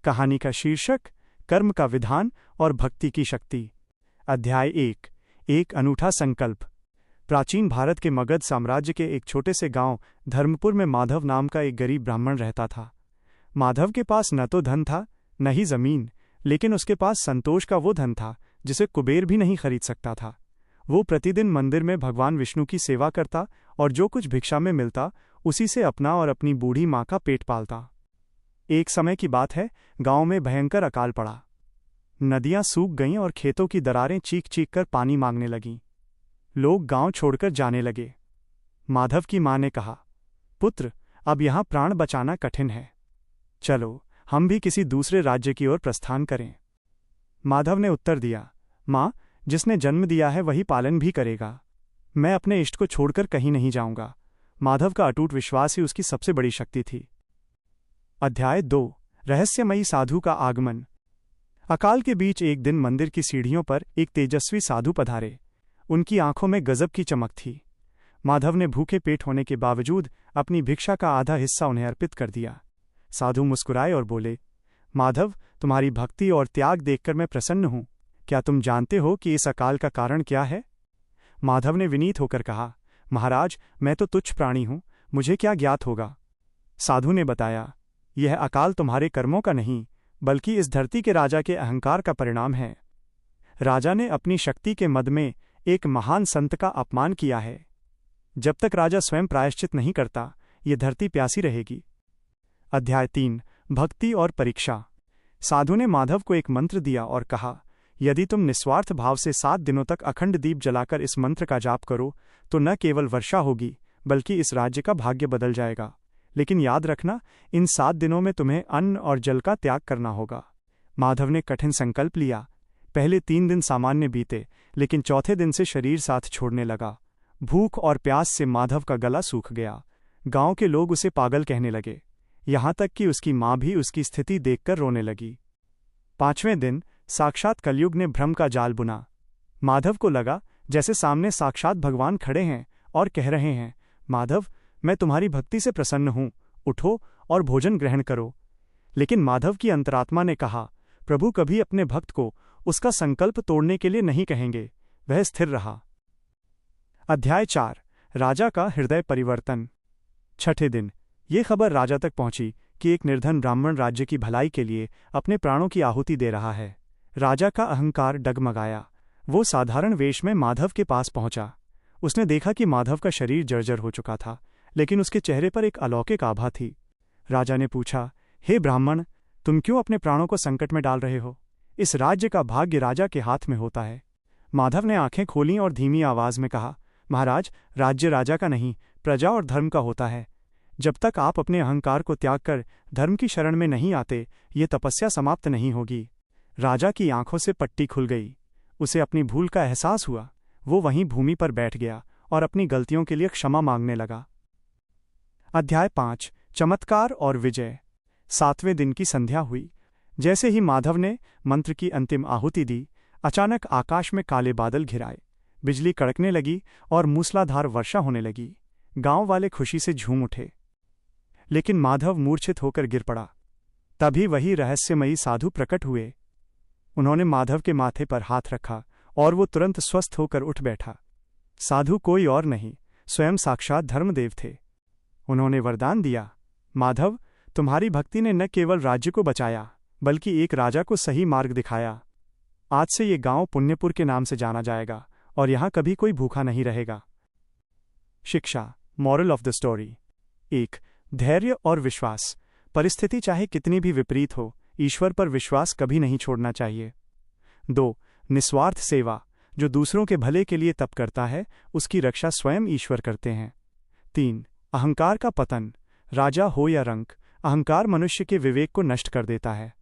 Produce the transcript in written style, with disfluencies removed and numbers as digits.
कहानी का शीर्षक कर्म का विधान और भक्ति की शक्ति। अध्याय 1। एक अनूठा संकल्प। प्राचीन भारत के मगध साम्राज्य के एक छोटे से गांव धर्मपुर में माधव नाम का एक गरीब ब्राह्मण रहता था। माधव के पास न तो धन था न ही जमीन, लेकिन उसके पास संतोष का वो धन था जिसे कुबेर भी नहीं खरीद सकता था। वो प्रतिदिन मंदिर में भगवान विष्णु की सेवा करता और जो कुछ भिक्षा में मिलता उसी से अपना और अपनी बूढ़ी माँ का पेट पालता। एक समय की बात है, गांव में भयंकर अकाल पड़ा। नदियां सूख गईं और खेतों की दरारें चीख चीख कर पानी मांगने लगीं। लोग गांव छोड़कर जाने लगे। माधव की मां ने कहा, पुत्र, अब यहां प्राण बचाना कठिन है। चलो, हम भी किसी दूसरे राज्य की ओर प्रस्थान करें। माधव ने उत्तर दिया, मां, जिसने जन्म दिया है वही पालन भी करेगा। मैं अपने इष्ट को छोड़कर कहीं नहीं जाऊंगा। माधव का अटूट विश्वास ही उसकी सबसे बड़ी शक्ति थी। अध्याय 2। रहस्यमयी साधु का आगमन। अकाल के बीच एक दिन मंदिर की सीढ़ियों पर एक तेजस्वी साधु पधारे। उनकी आंखों में गजब की चमक थी। माधव ने भूखे पेट होने के बावजूद अपनी भिक्षा का आधा हिस्सा उन्हें अर्पित कर दिया। साधु मुस्कुराए और बोले, माधव, तुम्हारी भक्ति और त्याग देखकर मैं प्रसन्न हूं। क्या तुम जानते हो कि इस अकाल का कारण क्या है? माधव ने विनीत होकर कहा, महाराज, मैं तो तुच्छ प्राणी हूं, मुझे क्या ज्ञात होगा। साधु ने बताया, यह अकाल तुम्हारे कर्मों का नहीं, बल्कि इस धरती के राजा के अहंकार का परिणाम है। राजा ने अपनी शक्ति के मद में एक महान संत का अपमान किया है। जब तक राजा स्वयं प्रायश्चित नहीं करता, ये धरती प्यासी रहेगी। अध्याय 3। भक्ति और परीक्षा। साधु ने माधव को एक मंत्र दिया और कहा, यदि तुम निस्वार्थ भाव से 7 दिनों तक अखंड दीप जलाकर इस मंत्र का जाप करो तो न केवल वर्षा होगी, बल्कि इस राज्य का भाग्य बदल जाएगा। लेकिन याद रखना, इन 7 दिनों में तुम्हें अन्न और जल का त्याग करना होगा। माधव ने कठिन संकल्प लिया। पहले 3 दिन सामान्य बीते, लेकिन चौथे दिन से शरीर साथ छोड़ने लगा। भूख और प्यास से माधव का गला सूख गया। गांव के लोग उसे पागल कहने लगे। यहां तक कि उसकी मां भी उसकी स्थिति देखकर रोने लगी। 5वें दिन साक्षात कलयुग ने भ्रम का जाल बुना। माधव को लगा जैसे सामने साक्षात भगवान खड़े हैं और कह रहे हैं, माधव, मैं तुम्हारी भक्ति से प्रसन्न हूं, उठो और भोजन ग्रहण करो। लेकिन माधव की अंतरात्मा ने कहा, प्रभु कभी अपने भक्त को उसका संकल्प तोड़ने के लिए नहीं कहेंगे। वह स्थिर रहा। अध्याय 4। राजा का हृदय परिवर्तन। 6ठे दिन ये खबर राजा तक पहुंची कि एक निर्धन ब्राह्मण राज्य की भलाई के लिए अपने प्राणों की आहुति दे रहा है। राजा का अहंकार डगमगाया। वो साधारण वेश में माधव के पास पहुंचा। उसने देखा कि माधव का शरीर जर्जर हो चुका था, लेकिन उसके चेहरे पर एक अलौकिक आभा थी। राजा ने पूछा, हे ब्राह्मण, तुम क्यों अपने प्राणों को संकट में डाल रहे हो? इस राज्य का भाग्य राजा के हाथ में होता है। माधव ने आंखें खोलीं और धीमी आवाज में कहा, महाराज, राज्य राजा का नहीं, प्रजा और धर्म का होता है। जब तक आप अपने अहंकार को त्याग कर धर्म की शरण में नहीं आते, ये तपस्या समाप्त नहीं होगी। राजा की आंखों से पट्टी खुल गई। उसे अपनी भूल का एहसास हुआ। वो वहीं भूमि पर बैठ गया और अपनी गलतियों के लिए क्षमा मांगने लगा। अध्याय 5। चमत्कार और विजय। 7वें दिन की संध्या हुई। जैसे ही माधव ने मंत्र की अंतिम आहुति दी, अचानक आकाश में काले बादल घिराए। बिजली कड़कने लगी और मूसलाधार वर्षा होने लगी। गांव वाले खुशी से झूम उठे। लेकिन माधव मूर्छित होकर गिर पड़ा। तभी वही रहस्यमयी साधु प्रकट हुए। उन्होंने माधव के माथे पर हाथ रखा और वो तुरंत स्वस्थ होकर उठ बैठा। साधु कोई और नहीं, स्वयं साक्षात धर्मदेव थे। उन्होंने वरदान दिया, माधव, तुम्हारी भक्ति ने न केवल राज्य को बचाया, बल्कि एक राजा को सही मार्ग दिखाया। आज से ये गांव पुण्यपुर के नाम से जाना जाएगा और यहां कभी कोई भूखा नहीं रहेगा। शिक्षा, मॉरल ऑफ द स्टोरी। 1। धैर्य और विश्वास। परिस्थिति चाहे कितनी भी विपरीत हो, ईश्वर पर विश्वास कभी नहीं छोड़ना चाहिए। 2। निस्वार्थ सेवा। जो दूसरों के भले के लिए तप करता है, उसकी रक्षा स्वयं ईश्वर करते हैं। 3। अहंकार का पतन। राजा हो या रंक, अहंकार मनुष्य के विवेक को नष्ट कर देता है।